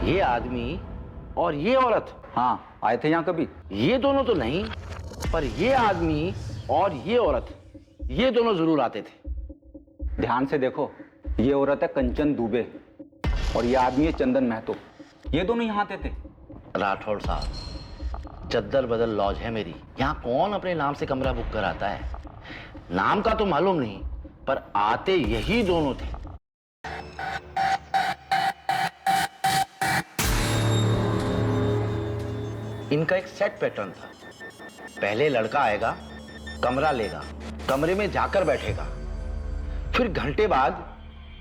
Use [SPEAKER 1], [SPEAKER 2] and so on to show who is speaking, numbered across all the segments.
[SPEAKER 1] ये आदमी और ये औरत।
[SPEAKER 2] हाँ, आए थे यहाँ कभी?
[SPEAKER 1] ये दोनों तो नहीं, पर ये आदमी और ये औरत, ये दोनों जरूर आते थे।
[SPEAKER 2] ध्यान से देखो, ये औरत है कंचन दुबे और ये आदमी है चंदन महतो। ये दोनों यहाँ आते थे।
[SPEAKER 1] राठौड़ साहब, चद्दर बदल लॉज है मेरी, यहाँ कौन अपने नाम से कमरा बुक कराता है? नाम का तो मालूम नहीं, पर आते यही दोनों थे। इनका एक सेट पैटर्न था। पहले लड़का आएगा, कमरा लेगा, कमरे में जाकर बैठेगा, फिर घंटे बाद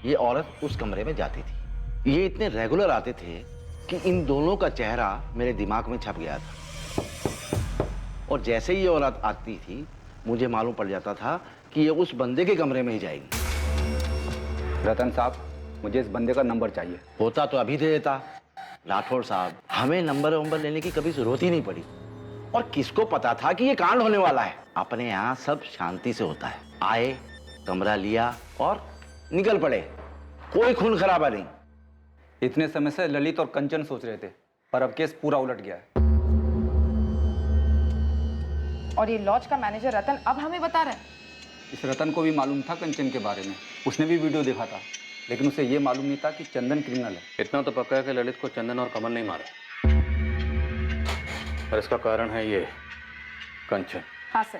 [SPEAKER 1] ये औरत उस कमरे में जाती थी। ये इतने रेगुलर आते थे कि इन दोनों का चेहरा मेरे दिमाग में छप गया था। और जैसे ही ये औरत आती थी, मुझे मालूम पड़ जाता था कि ये उस बंदे के कमरे में ही जाएगी।
[SPEAKER 2] रतन साहब, मुझे इस बंदे का नंबर चाहिए।
[SPEAKER 1] होता तो अभी दे देता। राठौड़ साहब, हमें नंबर लेने की कभी जरूरत ही नहीं पड़ी। और किसको पता था कि ये कांड होने वाला है? अपने यहाँ सब शांति से होता है। आए, कमरा लिया और निकल पड़े, कोई खून खराबा नहीं।
[SPEAKER 2] इतने समय से ललित और कंचन सोच रहे थे, पर अब केस पूरा उलट गया है।
[SPEAKER 3] और ये लॉज का मैनेजर रतन अब हमें बता रहा है।
[SPEAKER 2] इस रतन को भी मालूम था कंचन के बारे में, उसने भी वीडियो देखा था, लेकिन उसे ये मालूम नहीं था कि चंदन क्रिमिनल है।
[SPEAKER 4] इतना तो पक्का है कि ललित को चंदन और कमल नहीं मारा, और इसका कारण है ये कंचन।
[SPEAKER 3] हाँ सर,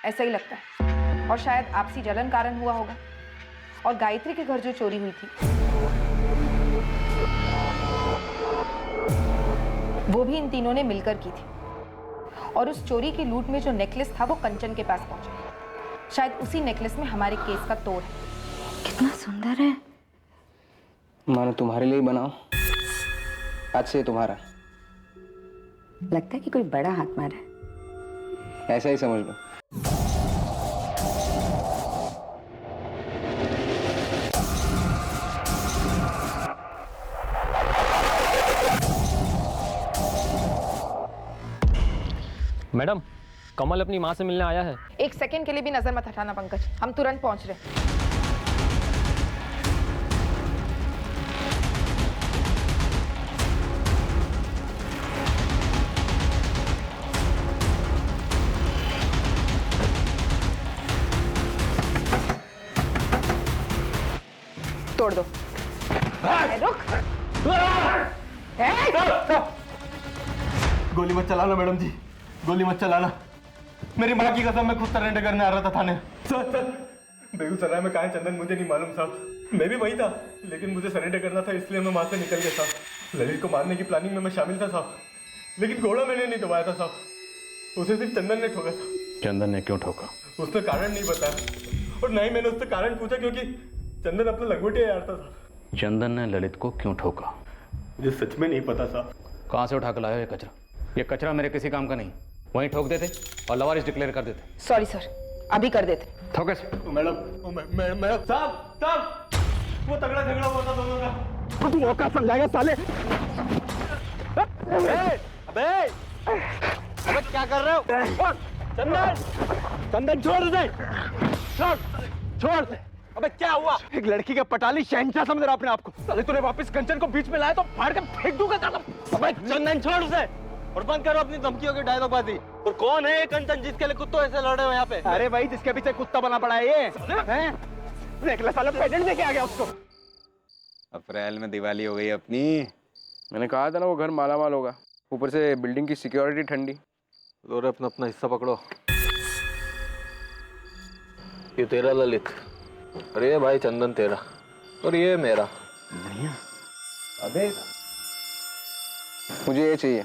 [SPEAKER 3] ऐसा ही लगता है। और शायद आपसी जलन कारण हुआ होगा। और गायत्री के घर जो चोरी हुई थी, वो भी इन तीनों ने मिलकर की थी। और उस चोरी की लूट में जो नेकलेस था वो कंचन के पास पहुंचा। शायद उसी नेकलेस में हमारे केस का तोड़ है।
[SPEAKER 5] कितना सुंदर है।
[SPEAKER 6] मानो तुम्हारे लिए बनाओ, आज से तुम्हारा।
[SPEAKER 5] लगता है कि कोई बड़ा हाथ मारा है।
[SPEAKER 6] ऐसा ही समझ लो।
[SPEAKER 7] मैडम, कमल अपनी माँ से मिलने आया है।
[SPEAKER 3] एक सेकंड के लिए भी नजर मत हटाना पंकज, हम तुरंत पहुंच रहे हैं। तोड़ दो। रुक।
[SPEAKER 8] गोली मत चलाना मैडम जी, गोली मत चलाना। मेरी माँ की कसम, मैं खुद सरेंडर करने आ रहा था थाने। सर, बेगूसराय में कहाँ है चंदन मुझे नहीं मालूम साहब। मैं भी वही था, लेकिन मुझे सरेंडर करना था, इसलिए मैं वहाँ से निकल गया साहब। ललित को मारने की प्लानिंग में मैं शामिल था साहब, लेकिन घोड़ा मैंने नहीं दबाया था साहब। उसे सिर्फ चंदन ने ठोका था।
[SPEAKER 4] चंदन ने क्यों ठोका?
[SPEAKER 8] उसने कारण नहीं बताया, और ना ही मैंने उससे कारण पूछा, क्योंकि चंदन अपना लंगोटिया यार था साहब।
[SPEAKER 4] चंदन ने ललित को क्यों ठोका?
[SPEAKER 8] मुझे सच में नहीं पता साहब।
[SPEAKER 4] कहाँ से उठा कर लाया ये कचरा? ये कचरा मेरे किसी काम का नहीं। वहीं ठोक देते और लवारिस डिक्लेयर कर देते।
[SPEAKER 3] सॉरी सर, अभी कर देते।
[SPEAKER 4] ठोकस।
[SPEAKER 8] मैडम साहब, वो तगड़ा झगड़ा हुआ था दोनों का।
[SPEAKER 6] तू औकात समझाएगा साले?
[SPEAKER 8] अबे क्या कर रहे हो?
[SPEAKER 6] चंदन छोड़ दे, छोड़ दे।
[SPEAKER 8] अबे क्या हुआ?
[SPEAKER 6] एक लड़की का पटाली शहंशाह समझ रहा अपने आप को। साले तूने वापस कंचन को बीच में लाया तो फाड़ के फेंक दूंगा।
[SPEAKER 8] अबे चंदन छोड़ उसे और बंद करो अपनी धमकियों की डायलॉगबाजी। और कौन है ये कंचन जिसके लिए कुत्तों ऐसे लड़ रहे हो यहाँ पे?
[SPEAKER 6] अरे भाई, जिसके पीछे कुत्ता बना पड़ा है ये, हैं? नेकलेस वाला पेटेंट देके आ गया उसको।
[SPEAKER 9] अप्रैल में दिवाली हो गई अपनी।
[SPEAKER 6] मैंने कहा था ना वो घर माला माल होगा, ऊपर से बिल्डिंग की सिक्योरिटी ठंडी।
[SPEAKER 8] लो रे, अपना अपना हिस्सा पकड़ो। ये तेरा ललित, अरे ये भाई चंदन तेरा, और ये मेरा।
[SPEAKER 6] बढ़िया। अबे मुझे ये चाहिए,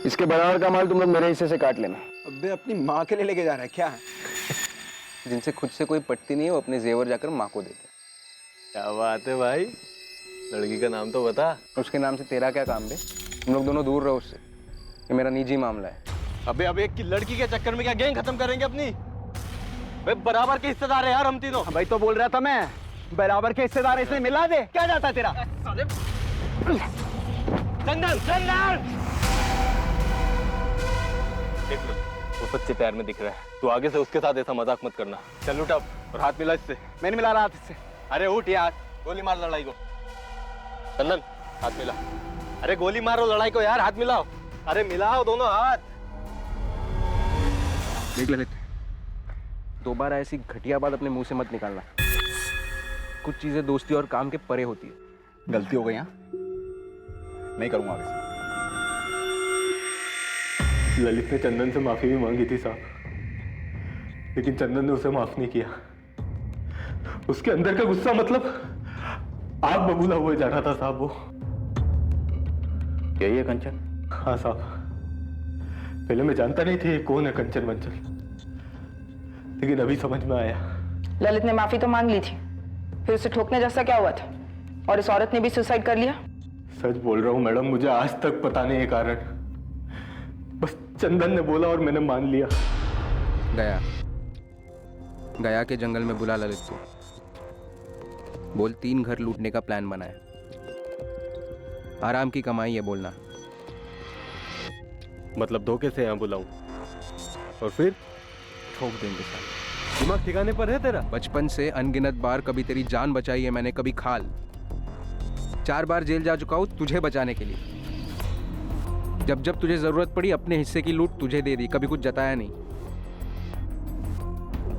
[SPEAKER 6] इसके बराबर का माल तुम लोग मेरे हिस्से से काट लेना।
[SPEAKER 9] अबे अपनी माँ के लिए लेके जा रहा है क्या?
[SPEAKER 6] जिनसे खुद से कोई पटती नहीं है वो अपने जेवर जाकर माँ को देते।
[SPEAKER 8] क्या बात है भाई, लड़की का नाम तो बता।
[SPEAKER 6] उसके नाम से तेरा क्या काम बे? तुम लोग दोनों दूर रहो उससे, ये मेरा निजी मामला है।
[SPEAKER 8] अबे अब एक की लड़की के चक्कर में क्या गैंग खत्म करेंगे अपनी? वे बराबर के हिस्सेदार है यार हम तीनों।
[SPEAKER 6] भाई तो बोल रहा था मैं, बराबर के हिस्सेदार, इसमें मिला दे। क्या जाता है तेरा?
[SPEAKER 8] चंदन, चंदन! देख लो, वो सच्चे प्यार में दिख रहा है। तू आगे से उसके साथ ऐसा मजाक मत करना। चल उठ अब और हाथ मिला इससे।
[SPEAKER 6] मैं नहीं मिला रहा हाथ इससे।
[SPEAKER 8] अरे उठ यार, गोली मार लड़ाई को। चंदन हाथ मिला। अरे गोली मारो लड़ाई को यार, हाथ मिलाओ। अरे मिलाओ दोनों हाथ।
[SPEAKER 6] देख ललित, दोबारा ऐसी घटिया बात अपने मुंह से मत निकालना। कुछ चीजें दोस्ती और काम के परे होती है।
[SPEAKER 2] गलती हो गई यहाँ, नहीं करूंगा आगे से।
[SPEAKER 8] ललित ने चंदन से माफी भी मांगी थी साहब, लेकिन चंदन ने उसे माफ नहीं किया। उसके अंदर का गुस्सा मतलब आग बबूला हुए जा रहा था साहब वो।
[SPEAKER 2] यही है कंचन?
[SPEAKER 8] हाँ साहब, पहले मैं जानता नहीं थी कौन है कंचन वंचल, लेकिन अभी समझ में आया।
[SPEAKER 3] ललित ने माफी तो मांग ली थी, फिर उसे ठोकने जैसा क्या हुआ था? और इस औरत ने भी सुसाइड कर लिया?
[SPEAKER 8] सच बोल रहा हूँ मैडम, मुझे आज तक पता नहीं है कारण। बस चंदन ने बोला और मैंने मान लिया।
[SPEAKER 6] गया के जंगल में बुला ललित को, बोल 3 घर लूटने का प्लान बनाया, आराम की कमाई है बोलना।
[SPEAKER 8] मतलब धोखे से यहाँ बुलाऊं और फिर
[SPEAKER 6] ठोक देंगे साहब।
[SPEAKER 8] दिमाग ठिकाने पर है तेरा?
[SPEAKER 6] बचपन से अनगिनत बार कभी तेरी जान बचाई है मैंने, कभी खाल। 4 बार जेल जा चुका हूं तुझे बचाने के लिए। जब जब तुझे जरूरत पड़ी अपने हिस्से की लूट तुझे दे दी, कभी कुछ जताया नहीं।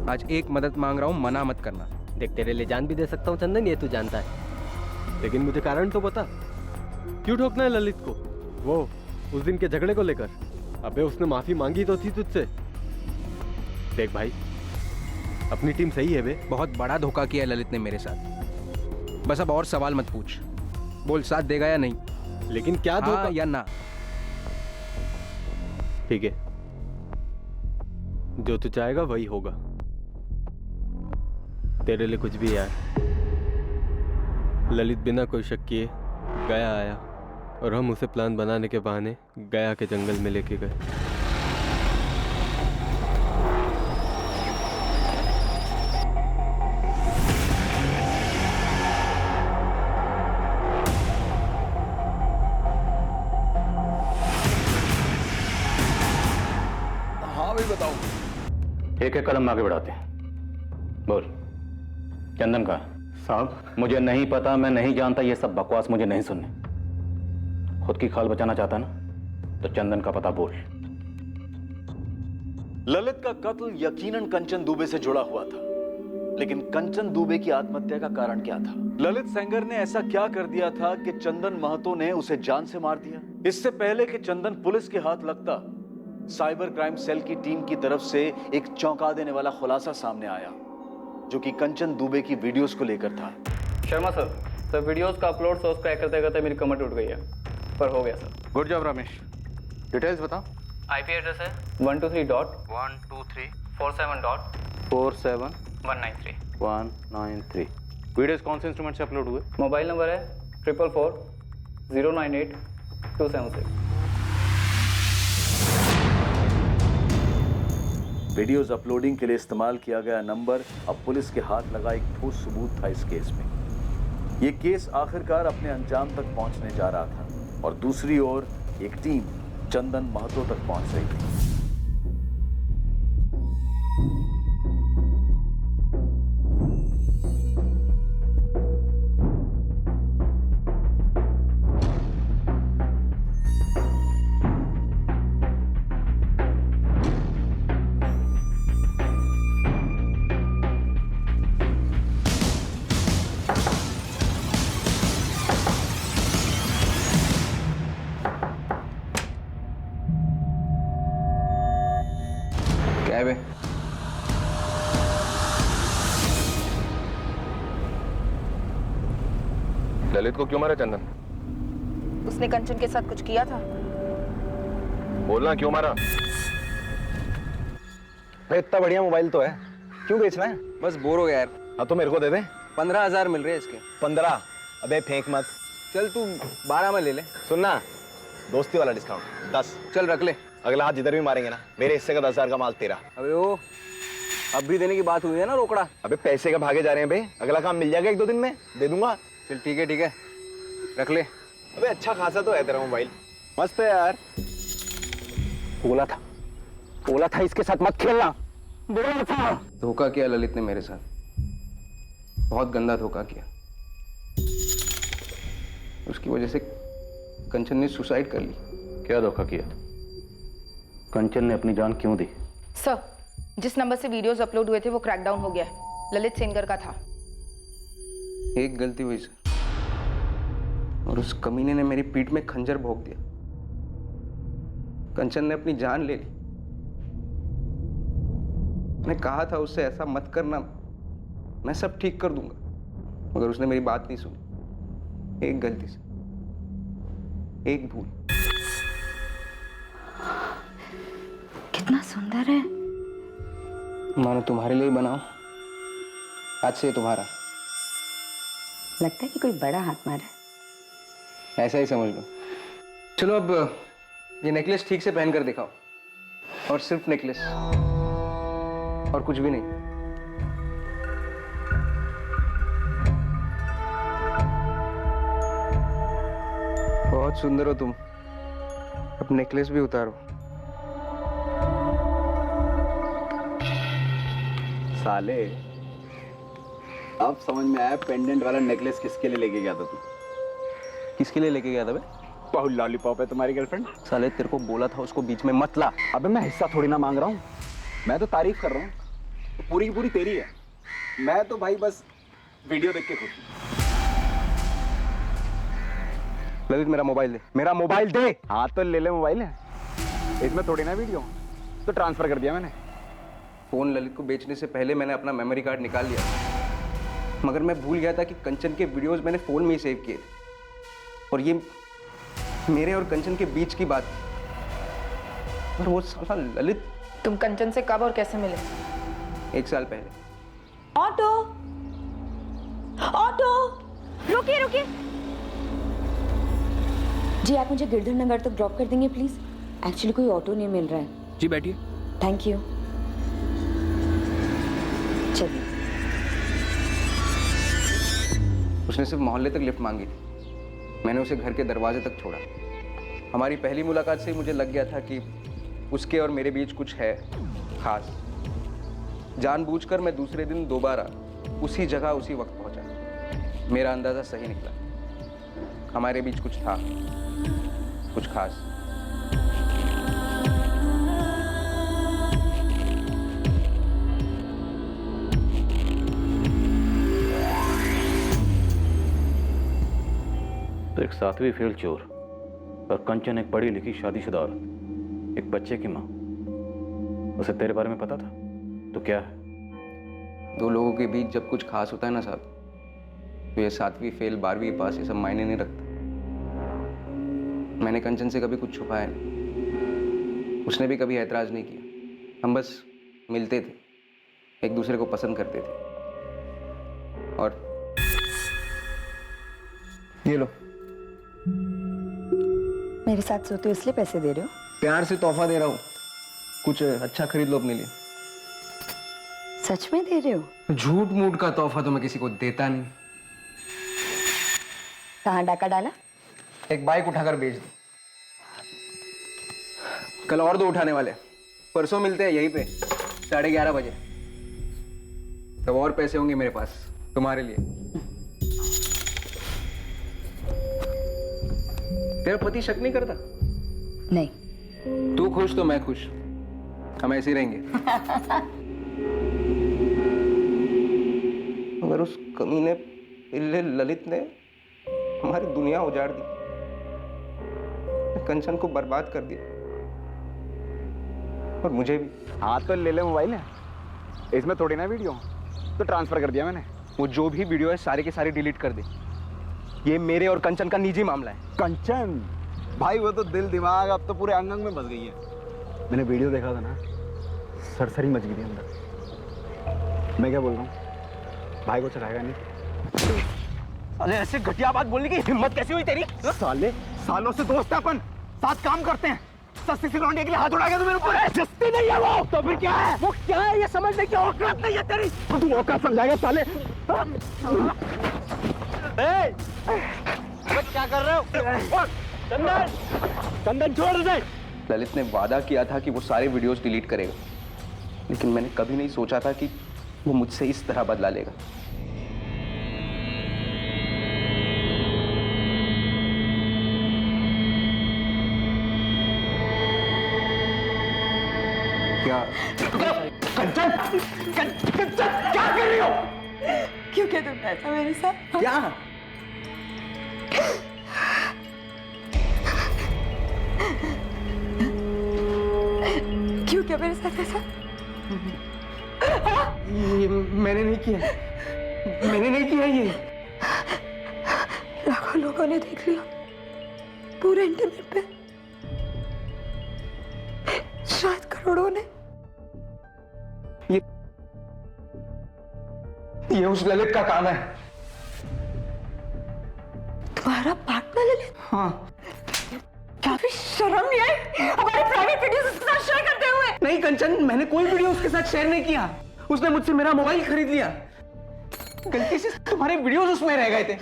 [SPEAKER 6] आज एक मदद मांग रहा हूं, मना मत करना।
[SPEAKER 7] देख, तेरे लिए जान भी दे सकता हूँ चंदन, ये तू जानता है।
[SPEAKER 8] लेकिन मुझे कारण तो बता, क्यों ठोकना है ललित को? वो उस दिन के झगड़े को लेकर? अबे उसने माफी मांगी तो थी तुझसे। देख भाई, अपनी टीम सही है बे।
[SPEAKER 6] बहुत बड़ा धोखा किया है ललित ने मेरे साथ। बस अब और सवाल मत पूछ, बोल साथ देगा या नहीं।
[SPEAKER 8] लेकिन क्या धोखा?
[SPEAKER 6] हाँ या ना?
[SPEAKER 8] ठीक है, जो तू चाहेगा वही होगा। तेरे लिए कुछ भी यार। ललित बिना कोई शक किए गया आया और हम उसे प्लान बनाने के बहाने गया के जंगल में लेके गए।
[SPEAKER 2] हाँ भाई बताओ।
[SPEAKER 4] एक एक कदम आगे बढ़ाते हैं। बोल, चंदन का?
[SPEAKER 8] साहब
[SPEAKER 4] मुझे नहीं पता, मैं नहीं जानता, ये सब बकवास मुझे नहीं सुनने। खुद की खाल बचाना चाहता ना, तो चंदन का पता बोल।
[SPEAKER 1] ललित का कत्ल यकीनन कंचन दुबे से जुड़ा हुआ था, लेकिन कंचन दुबे की आत्महत्या का कारण क्या था? ललित सेंगर ने ऐसा क्या कर दिया था कि चंदन महतो ने उसे जान से मार दिया? इससे पहले कि चंदन पुलिस के हाथ लगता, साइबर क्राइम सेल की टीम की तरफ से एक चौंका देने वाला खुलासा सामने आया, जो कि कंचन दुबे की वीडियोस को लेकर था।
[SPEAKER 10] शर्मा सर, वीडियोस का अपलोड सोर्स क्रैक करते करते मेरी कमर टूट गई है, पर हो गया sir.
[SPEAKER 2] Good job Ramesh, details बताओ।
[SPEAKER 10] आईपी एड्रेस है 123.123.47.193
[SPEAKER 2] वीडियोस कौन से इंस्ट्रूमेंट से अपलोड हुए?
[SPEAKER 10] मोबाइल नंबर है 444-098-276।
[SPEAKER 1] वीडियोस अपलोडिंग के लिए इस्तेमाल किया गया नंबर अब पुलिस के हाथ लगा एक ठोस सबूत था इस केस में। यह केस आखिरकार अपने अंजाम तक पहुंचने जा रहा था और दूसरी ओर एक टीम चंदन महतो तक पहुंच रही थी।
[SPEAKER 6] क्या है बे?
[SPEAKER 8] ललित को क्यों मारा चंदन?
[SPEAKER 3] उसने कंचन के साथ कुछ किया था।
[SPEAKER 8] बोलना, क्यों मारा?
[SPEAKER 9] भाई इतना बढ़िया मोबाइल तो है, क्यों बेचना है?
[SPEAKER 6] बस बोर हो गया यार।
[SPEAKER 9] हाँ तो मेरे को दे दे।
[SPEAKER 6] 15,000 मिल रहे हैं इसके।
[SPEAKER 9] 15? अबे फेंक मत।
[SPEAKER 6] चल तू 12 में ले ले।
[SPEAKER 9] सुनना, दोस्ती वाला डिस्काउंट 10।
[SPEAKER 6] चल रख ले।
[SPEAKER 9] अगला हाथ जिधर भी मारेंगे ना, मेरे हिस्से का 10,000 का माल तेरा।
[SPEAKER 6] अबे ओ, अब भी देने की बात हुई है ना रोकड़ा।
[SPEAKER 9] अबे पैसे का भागे जा रहे हैं बे, अगला काम मिल जाएगा 1-2 दिन में, दे दूंगा।
[SPEAKER 6] चल ठीक है, रख ले।
[SPEAKER 9] अबे अच्छा खासा तो है तेरा मोबाइल, मस्त है यार।
[SPEAKER 2] बोला था इसके साथ मत खेलना, बोला था।
[SPEAKER 6] धोखा किया ललित ने मेरे साथ, बहुत गंदा धोखा किया। उसकी वजह से कंचन ने सुसाइड कर ली।
[SPEAKER 4] क्या धोखा किया? कंचन ने अपनी जान क्यों दी?
[SPEAKER 3] सर, जिस नंबर से वीडियोस अपलोड हुए थे वो क्रैकडाउन हो गया है। ललित सेनगर का था।
[SPEAKER 6] एक गलती हुई सर, और उस कमीने ने मेरी पीठ में खंजर भोंक दिया। कंचन ने अपनी जान ले ली। मैंने कहा था उससे ऐसा मत करना, मैं सब ठीक कर दूंगा, मगर उसने मेरी बात नहीं सुनी। एक गलती से, एक भूल।
[SPEAKER 5] कितना सुंदर है।
[SPEAKER 6] मानो तुम्हारे लिए बनाओ, आज से ये तुम्हारा।
[SPEAKER 5] लगता है कि कोई बड़ा हाथ मारा है।
[SPEAKER 6] ऐसा ही समझ लो। चलो अब ये नेकलेस ठीक से पहन कर दिखाओ, और सिर्फ नेकलेस, और कुछ भी नहीं। बहुत सुंदर हो तुम। अब नेकलेस भी उतारो।
[SPEAKER 2] साले, अब समझ में आया पेंडेंट वाला नेकलेस किसके लिए लेके गया था तू।
[SPEAKER 6] किसके लिए लेके गया था बे?
[SPEAKER 2] बहुत लॉलीपॉप है तुम्हारी गर्लफ्रेंड।
[SPEAKER 6] साले तेरे को बोला था उसको बीच में मत ला।
[SPEAKER 2] अबे मैं हिस्सा थोड़ी ना मांग रहा हूँ, मैं तो तारीफ कर रहा हूँ। तो पूरी की पूरी तेरी है। मैं तो भाई बस वीडियो देख के खुश हूँ।
[SPEAKER 6] ललित मेरा मोबाइल दे, मेरा मोबाइल दे।
[SPEAKER 2] हाँ तो ले ले मोबाइल है, इसमें थोड़ी ना वीडियो, तो ट्रांसफर कर दिया मैंने।
[SPEAKER 6] फोन ललित को बेचने से पहले मैंने अपना मेमोरी कार्ड निकाल लिया, मगर मैं भूल गया था कि कंचन के वीडियोस मैंने फोन में ही सेव किए थे, और ये मेरे और कंचन के बीच की बात थी। और वो साला ललित।
[SPEAKER 3] तुम कंचन से कब और कैसे मिले?
[SPEAKER 6] 1 साल पहले।
[SPEAKER 5] ऑटो, ऑटो, रुकिए रुकिए। जी आप मुझे गिरधर नगर तक ड्रॉप कर देंगे प्लीज? एक्चुअली कोई ऑटो नहीं मिल रहा है।
[SPEAKER 6] जी बैठिए।
[SPEAKER 5] Thank you. चलिए।
[SPEAKER 6] उसने सिर्फ मोहल्ले तक लिफ्ट मांगी थी, मैंने उसे घर के दरवाजे तक छोड़ा। हमारी पहली मुलाकात से मुझे लग गया था कि उसके और मेरे बीच कुछ है खास। जानबूझकर मैं दूसरे दिन दोबारा उसी जगह उसी वक्त पहुंचा। मेरा अंदाजा सही निकला, हमारे बीच कुछ था, कुछ खास।
[SPEAKER 4] तो एक 7वीं फेल चोर और कंचन एक पढ़ी लिखी शादीशुदा औरत, एक बच्चे की माँ। उसे तेरे बारे में पता था? तो क्या है?
[SPEAKER 6] 2 लोगों के बीच जब कुछ खास होता है ना साहब, तो ये 7वीं फेल 12वीं पास ये सब मायने नहीं रखता। मैंने कंचन से कभी कुछ छुपाया नहीं, उसने भी कभी ऐतराज नहीं किया। हम बस मिलते थे, एक दूसरे को पसंद करते थे। और ये लो,
[SPEAKER 5] मेरे साथ सोते हो इसलिए पैसे दे रहे हो?
[SPEAKER 6] प्यार से तोहफा दे रहा हूँ, कुछ अच्छा खरीद लो अपने लिए।
[SPEAKER 5] सच में दे रहे हो?
[SPEAKER 6] झूठ मूठ का तोहफा तो मैं किसी को देता नहीं।
[SPEAKER 5] कहाँ डाका डाला?
[SPEAKER 6] एक बाइक उठाकर बेच दो। कल और 2 उठाने वाले, परसों मिलते हैं यहीं पे 11:30 बजे। तब और पैसे होंगे मेरे पास तुम्हारे लिए। तेरा पति शक नहीं करता?
[SPEAKER 5] नहीं।
[SPEAKER 6] तू खुश तो मैं खुश, हम ऐसे ही रहेंगे। मगर उस कमीने पिल्ले ललित ने हमारी दुनिया उजाड़ दी, कंचन को बर्बाद कर दिया, और मुझे भी।
[SPEAKER 2] हाँ तो ले ले मोबाइल है, इसमें थोड़ी ना वीडियो, तो ट्रांसफर कर दिया मैंने।
[SPEAKER 6] वो जो भी वीडियो है सारे के सारे डिलीट कर दे। ये मेरे और कंचन का निजी मामला है।
[SPEAKER 2] कंचन भाई वो तो दिल दिमाग अब तो पूरे अंग अंग में बस गई है। मैंने वीडियो देखा था ना, सरसरी मच गई थी अंदर। मैं क्या बोल रहा हूँ, भाई को चढ़ाएगा नहीं?
[SPEAKER 9] अरे ऐसे घटिया बात बोलने की हिम्मत कैसी हुई तेरी?
[SPEAKER 2] साले सालों से दोस्त है अपन, साथ काम करते हैं, सस्ती सी लौंडे के लिए हाथ उठा गया तो मेरे ऊपर।
[SPEAKER 9] सस्ती नहीं है वो, तो फिर क्या है? वो क्या है ये समझने की औकात नहीं है तेरी।
[SPEAKER 2] तू औकात समझाएगा साले?
[SPEAKER 9] क्या कर रहे हो? चंदन, चंदन छोड़ दे।
[SPEAKER 6] ललित ने वादा किया था कि वो सारे वीडियोस डिलीट करेगा, लेकिन मैंने कभी नहीं सोचा था कि वो मुझसे इस तरह बदला लेगा।
[SPEAKER 2] क्या
[SPEAKER 1] कंचन कंचन क्या कर रही हो?
[SPEAKER 5] क्यों किया तुमने ऐसा मेरे साथ?
[SPEAKER 2] क्या?
[SPEAKER 5] क्यों किया मेरे साथ ऐसा?
[SPEAKER 2] ये मैंने नहीं किया, मैंने नहीं किया ये।
[SPEAKER 5] लाखों लोगों ने देख लिया पूरे इंटरनेट पे, शायद करोड़ों ने।
[SPEAKER 2] ये उस ललित का काम है।
[SPEAKER 5] तुम्हारा पार्टनर ललित?
[SPEAKER 2] हाँ।
[SPEAKER 5] क्या भी शर्म नहीं आई हमारे प्राइवेट वीडियोस उसके साथ शेयर करते हुए?
[SPEAKER 2] नहीं कंचन, मैंने कोई वीडियो उसके साथ शेयर नहीं किया। उसने मुझसे मेरा मोबाइल खरीद लिया। गलती से तुम्हारे वीडियोस उसमें रह गए थे।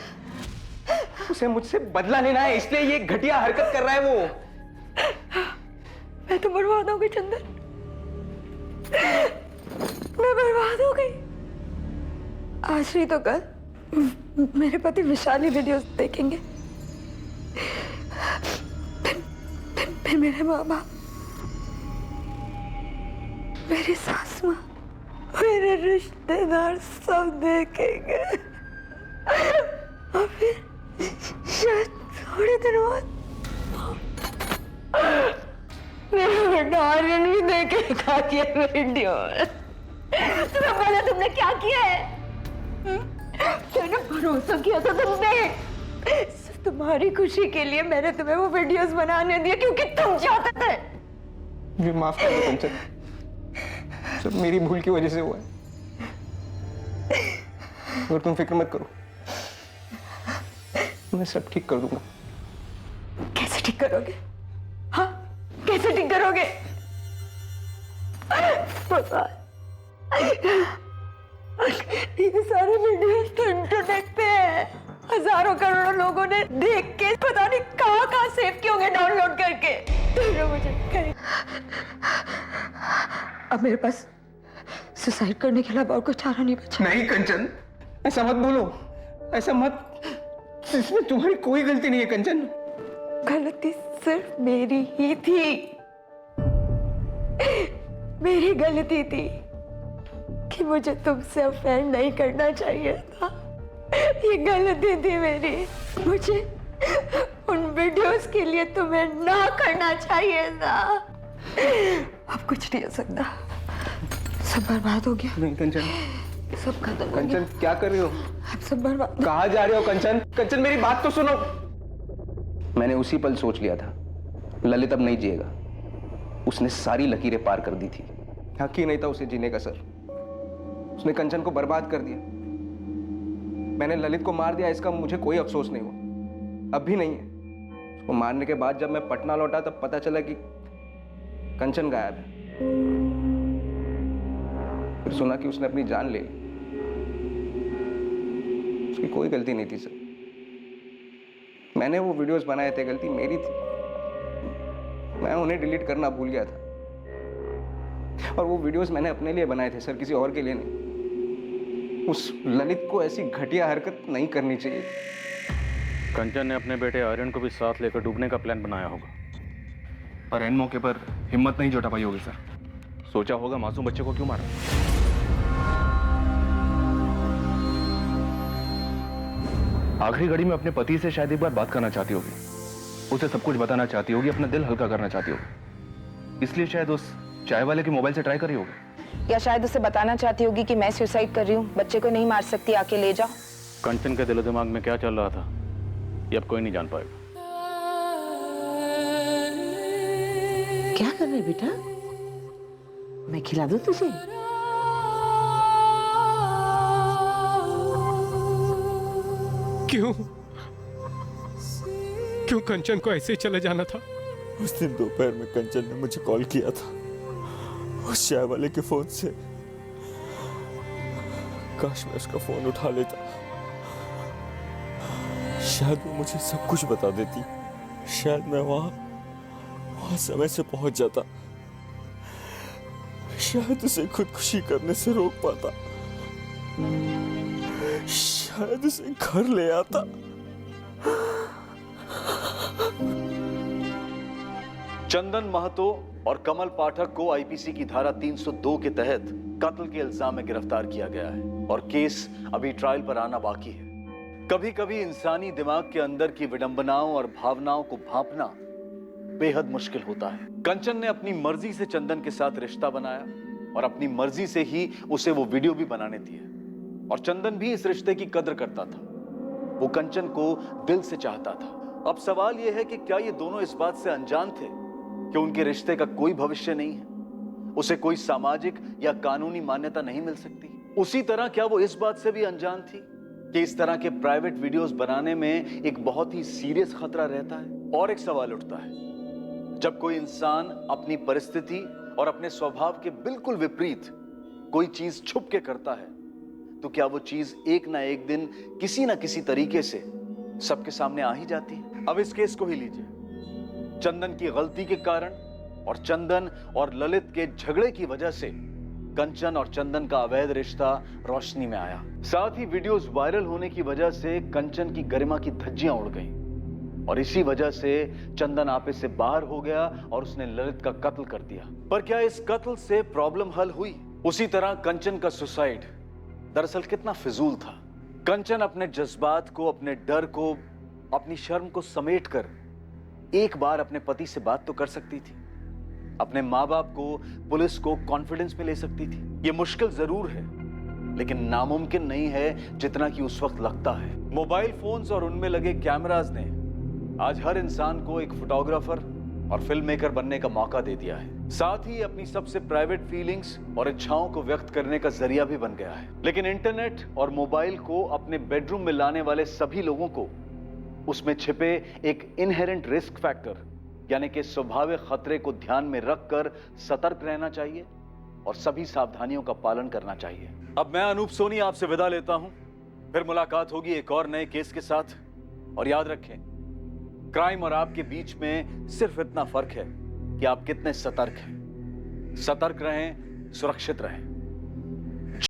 [SPEAKER 2] उसे मुझसे बदला लेना है, इसलिए ये घटिया हरकत कर रहा है वो।
[SPEAKER 5] मैं तो बर्बाद हो गई चंदन, मैं बर्बाद हो गई। आज नहीं तो कल मेरे पति विशाली वीडियोस देखेंगे, फिर मेरे माँ बाप, मेरी सास माँ, मेरे रिश्तेदार सब देखेंगे। और फिर शायद थोड़े दिन बाद मेरा बेटा आर्यन भी देखेगा ये वीडियो। तुम्हें बोला तुमने क्या किया है? मैंने भरोसा किया था तुमने, सिर्फ तुम्हारी खुशी के लिए मैंने तुम्हें वो वीडियोस बनाने दिए क्योंकि तुम चाहते थे।
[SPEAKER 2] मुझे माफ कर दो कंचन, सब मेरी भूल की वजह से हुआ है। और तुम फिक्र मत करो, मैं सब ठीक कर दूंगा।
[SPEAKER 5] कैसे ठीक करोगे? हाँ, कैसे ठीक करोगे? ये सारे वीडियोस तो इंटरनेट पे है, हजारों करोड़ों लोगों ने देख के पता नहीं कहाँ सेव किए होंगे डाउनलोड करके। तो मुझे अब मेरे पास सुसाइड करने के अलावा और कोई चारा नहीं बचा।
[SPEAKER 2] नहीं कंचन, ऐसा मत बोलो, ऐसा मत। इसमें तुम्हारी कोई गलती नहीं है कंचन।
[SPEAKER 5] गलती सिर्फ मेरी ही थी, मेरी गलती थी कि मुझे तुमसे अफेयर नहीं करना चाहिए था। ये गलती थी मेरी, मुझे उन वीडियोस के लिए तुम्हें ना करना चाहिए था। अब कुछ नहीं हो सकता, सब बर्बाद हो गया।
[SPEAKER 2] नहीं कंचन,
[SPEAKER 5] सब खत्म हो गया।
[SPEAKER 2] कंचन क्या कर रही हो?
[SPEAKER 5] अब सब बर्बाद।
[SPEAKER 2] कहाँ जा रहे हो कंचन? कंचन मेरी बात तो सुनो। मैंने उसी पल सोच लिया था ललित अब नहीं जिएगा। उसने सारी लकीरें पार कर दी थी। हक ही नहीं था उसे जीने का सर। उसने कंचन को बर्बाद कर दिया। मैंने ललित को मार दिया, इसका मुझे कोई अफसोस नहीं हुआ, अब भी नहीं है। उसको मारने के बाद जब मैं पटना लौटा तब पता चला कि कंचन गायब है। फिर सुना कि उसने अपनी जान ले ली। उसकी कोई गलती नहीं थी सर, मैंने वो वीडियोस बनाए थे, गलती मेरी थी। मैं उन्हें डिलीट करना भूल गया था। और वो वीडियोस मैंने अपने लिए बनाए थे सर, किसी और के लिए नहीं। उस ललित को ऐसी घटिया हरकत नहीं करनी चाहिए।
[SPEAKER 4] कंचन ने अपने बेटे आर्यन को भी साथ लेकर डूबने का प्लान बनाया होगा,
[SPEAKER 8] पर एन मौके पर हिम्मत नहीं जुटा पाई होगी सर।
[SPEAKER 4] सोचा होगा मासूम बच्चे को क्यों मारा।
[SPEAKER 8] आखिरी घड़ी में अपने पति से शायद एक बार बात करना चाहती होगी, उसे सब कुछ बताना चाहती होगी, अपना दिल हल्का करना चाहती होगी, इसलिए शायद उस चाय वाले के मोबाइल से ट्राई करी होगी।
[SPEAKER 3] या शायद उसे बताना चाहती होगी कि मैं सुसाइड कर रही हूँ, बच्चे को नहीं मार सकती, आके ले जाओ।
[SPEAKER 4] कंचन के दिलो दिमाग में क्या चल रहा था ये अब कोई नहीं जान पाएगा।
[SPEAKER 5] क्या कर रहे बेटा? मैं खिला दूं तुझे?
[SPEAKER 6] क्यों कंचन को ऐसे ही चले जाना था?
[SPEAKER 11] उस दिन दोपहर में कंचन ने मुझे कॉल किया था उस चाय वाले के फोन से। काश मैं उसका फोन उठा लेता, शायद वो मुझे सब कुछ बता देती, शायद मैं वहां समय से पहुंच जाता, शायद उसे खुदकुशी करने से रोक पाता, शायद उसे घर ले आता।
[SPEAKER 12] चंदन महतो और कमल पाठक को आईपीसी की धारा 302 के तहत कत्ल के इल्जाम में गिरफ्तार किया गया है और केस अभी ट्रायल पर आना बाकी है। कभी कभी इंसानी दिमाग के अंदर की विडंबनाओं और भावनाओं को भांपना बेहद मुश्किल होता है। कंचन ने अपनी मर्जी से चंदन के साथ रिश्ता बनाया और अपनी मर्जी से ही उसे वो वीडियो भी बनाने दिए और चंदन भी इस रिश्ते की कद्र करता था। वो कंचन को दिल से चाहता था। अब सवाल यह है कि क्या ये दोनों इस बात से अनजान थे कि उनके रिश्ते का कोई भविष्य नहीं है, उसे कोई सामाजिक या कानूनी मान्यता नहीं मिल सकती। उसी तरह क्या वो इस बात से भी अनजान थी कि इस तरह के प्राइवेट वीडियोस बनाने में एक बहुत ही सीरियस खतरा रहता है। और एक सवाल उठता है, जब कोई इंसान अपनी परिस्थिति और अपने स्वभाव के बिल्कुल विपरीत कोई चीज छुप के करता है, तो क्या वो चीज एक ना एक दिन किसी ना किसी तरीके से सबके सामने आ ही जाती है। अब इस केस को ही लीजिए। चंदन की गलती के कारण और चंदन और ललित के झगड़े की वजह से कंचन और चंदन का अवैध रिश्ता रोशनी में आया। साथ ही वीडियोस वायरल होने की वजह से कंचन की गरिमा की धज्जियां उड़ गईं और इसी वजह से चंदन आपे से बाहर हो गया और उसने ललित का कत्ल कर दिया। पर क्या इस कत्ल से प्रॉब्लम हल हुई? उसी तरह कंचन का सुसाइड दरअसल कितना फिजूल था। कंचन अपने जज्बात को, अपने डर को, अपनी शर्म को समेट कर एक बार अपने पति से बात तो कर सकती थी, अपने माँ बाप को, पुलिस को कॉन्फिडेंस में ले सकती थी। ये मुश्किल जरूर है लेकिन नामुमकिन नहीं है जितना कि उस वक्त लगता है। मोबाइल फोन्स और उनमें लगे कैमराज ने आज हर इंसान को एक फोटोग्राफर और फिल्म मेकर बनने का मौका दे दिया है। साथ ही अपनी सबसे प्राइवेट फीलिंग्स और इच्छाओं को व्यक्त करने का जरिया भी बन गया है। लेकिन इंटरनेट और मोबाइल को अपने बेडरूम में लाने वाले सभी लोगों को उसमें छिपे एक इनहेरेंट रिस्क फैक्टर यानी कि स्वाभाविक खतरे को ध्यान में रखकर सतर्क रहना चाहिए और सभी सावधानियों का पालन करना चाहिए। अब मैं अनूप सोनी आपसे विदा लेता हूं। फिर मुलाकात होगी एक और नए केस के साथ। और याद रखें, क्राइम और आपके बीच में सिर्फ इतना फर्क है कि आप कितने सतर्क हैं। सतर्क रहें, सुरक्षित रहें।